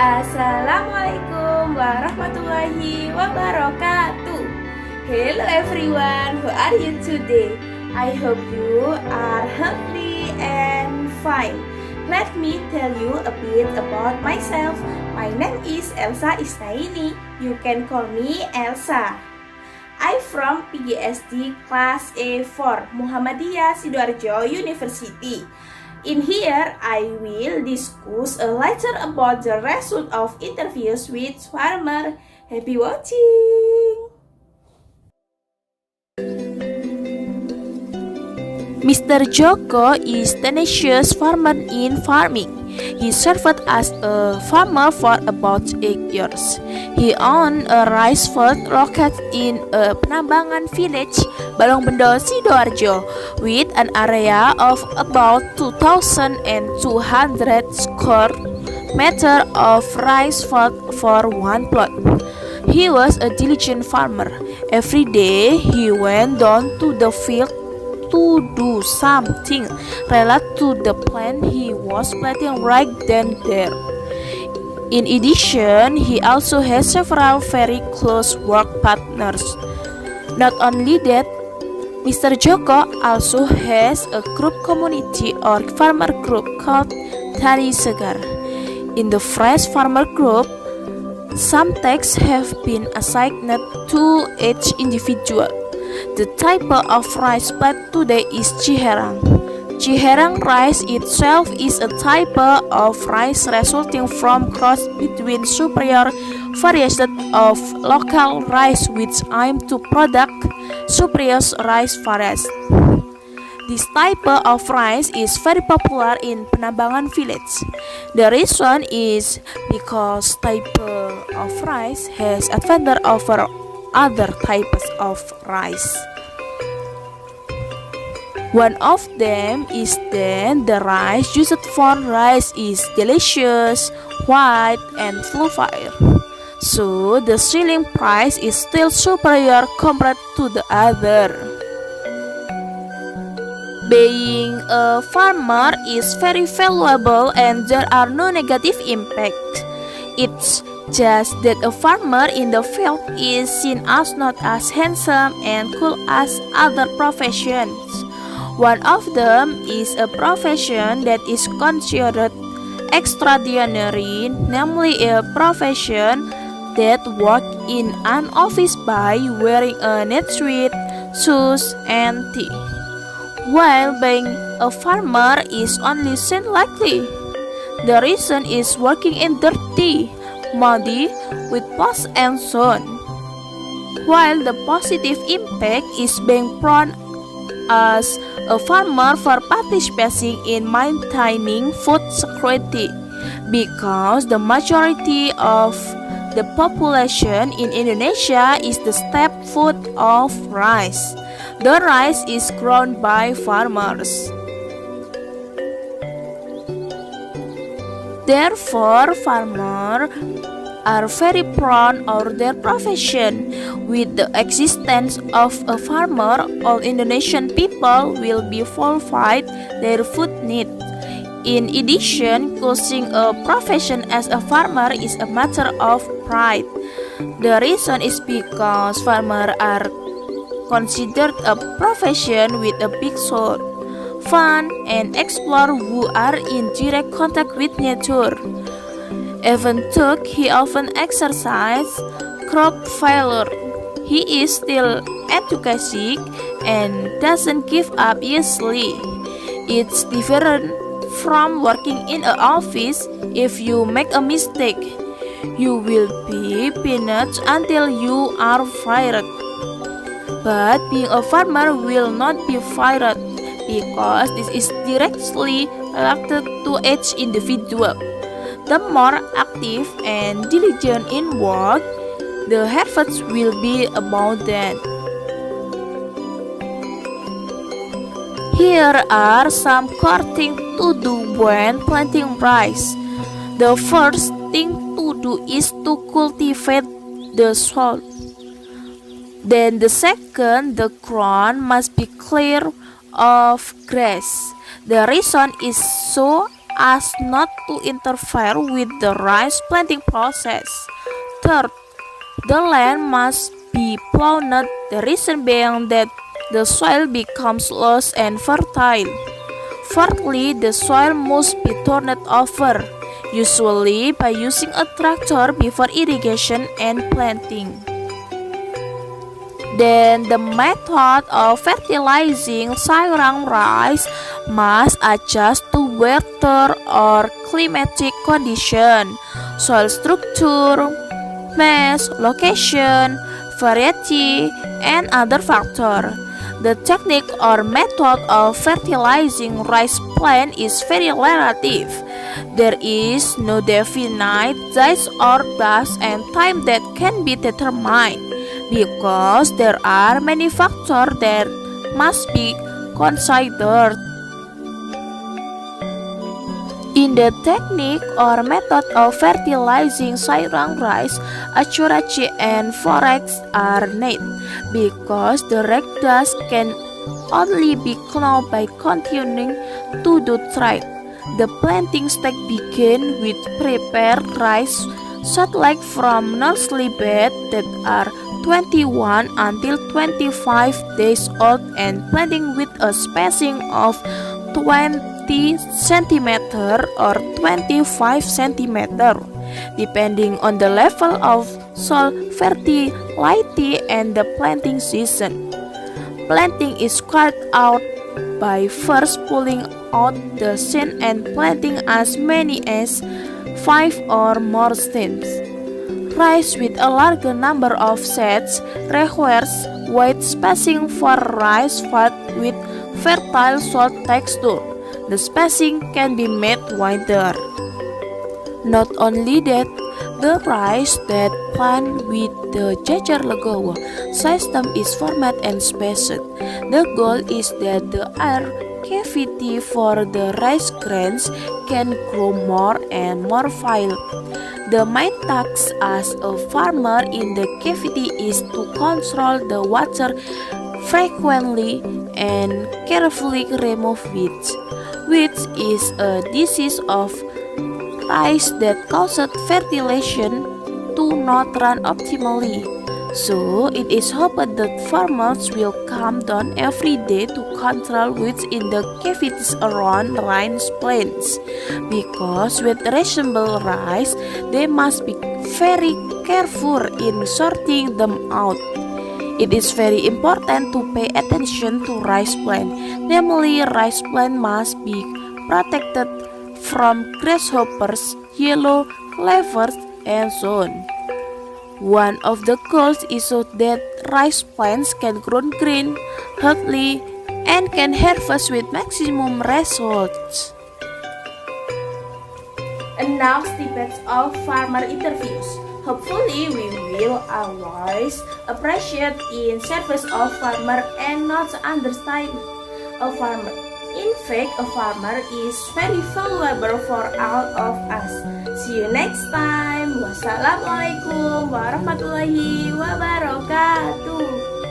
Assalamualaikum warahmatullahi wabarakatuh. Hello everyone, how are you today? I hope you are healthy and fine. Let me tell you a bit about myself. My name is Elsa Isnaini. You can call me Elsa. I'm from PGSD Class A4, Muhammadiyah Sidoarjo University. In here, I will discuss a little about the result of interviews with farmer. Happy watching! Mr. Joko is tenacious farmer in farming. He served as a farmer for about 8 years. He owned a rice field located in a Penambangan village, Balongbendo, Sidoarjo, with an area of about 2,200 square meters of rice field for one plot. He was a diligent farmer. Every day he went down to the field to do something related to the plant he was planting right then there. In addition, he also has several very close work partners. Not only that, Mr. Joko also has a group community or farmer group called Tani Segar. In the Fresh Farmer Group, some tasks have been assigned to each individual. The type of rice plant today is Ciherang. Ciherang rice itself is a type of rice resulting from cross between superior variation of local rice which aim to produce superior rice variety. This type of rice is very popular in Penambangan village. The reason is because type of rice has advantage over other types of rice. One of them is that the rice used for rice is delicious, white, and fluffy. So the selling price is still superior compared to the other. Being a farmer is very valuable and there are no negative impact. It's just that a farmer in the field is seen as not as handsome and cool as other professions. One of them is a profession that is considered extraordinary, namely a profession that works in an office by wearing a neat suit, shoes, and tie, while being a farmer is only seen likely. The reason is working in dirty, muddy, with dust and sun, while the positive impact is being prone as a farmer for participating in maintaining food security, because the majority of the population in Indonesia is the staple food of rice. The rice is grown by farmers. Therefore, farmers are very proud of their profession. With the existence of a farmer, all Indonesian people will be fulfilled their food needs. In addition, choosing a profession as a farmer is a matter of pride. The reason is because farmers are considered a profession with a big soul, fun, and explore who are in direct contact with nature. Even though he often exercises crop failure, he is still enthusiastic and doesn't give up easily. It's different from working in an office. If you make a mistake, you will be punished until you are fired. But being a farmer will not be fired, because this is directly related to each individual. The more active and diligent in work, the harvest will be about that. Here are some core things to do when planting rice. The first thing to do is to cultivate the soil. Then the second, the ground must be clear of grass. The reason is so as not to interfere with the rice planting process. Third, the land must be plowed, the reason being that the soil becomes loose and fertile. Fourthly, the soil must be turned over, usually by using a tractor before irrigation and planting. Then the method of fertilizing sayurang rice must adjust to weather or climatic condition, soil structure, mass, location, variety, and other factors. The technique or method of fertilizing rice plant is very relative. There is no definite size or dose and time that can be determined because there are many factors that must be considered. In the technique or method of fertilizing sayurang rice, accuracy and forex are needed because the right dust can only be known by continuing to do right. The planting stage begins with prepared rice seedlings from nursery bed that are 21 until 25 days old and planting with a spacing of 20 cm or 25 cm depending on the level of soil fertility and the planting season. Planting is carried out by first pulling out the seed and planting as many as 5 or more stems. Rice with a larger number of seeds requires wide spacing for rice fed with fertile soil texture. The spacing can be made wider. Not only that, the rice that plant with the Jajar Legowo system is formed and spaced. The goal is that the air cavity for the rice grains can grow more and more filled. The main task as a farmer in the cavity is to control the water frequently and carefully remove weeds. Weeds is a disease of rice that causes fertilization to not run optimally. So it is hoped that farmers will come down every day to control weeds in the cavities around rice plants. Because with reasonable rice, they must be very careful in sorting them out. It is very important to pay attention to rice plant. Namely, rice plant must be protected from grasshoppers, yellow clovers, and so on. One of the goals is so that rice plants can grow green, healthy, and can harvest with maximum results. Enough snippets of farmer interviews. Hopefully, we will always appreciate in service of farmer and not understand a farmer. In fact, a farmer is very valuable for all of us. See you next time. Wassalamualaikum warahmatullahi wabarakatuh.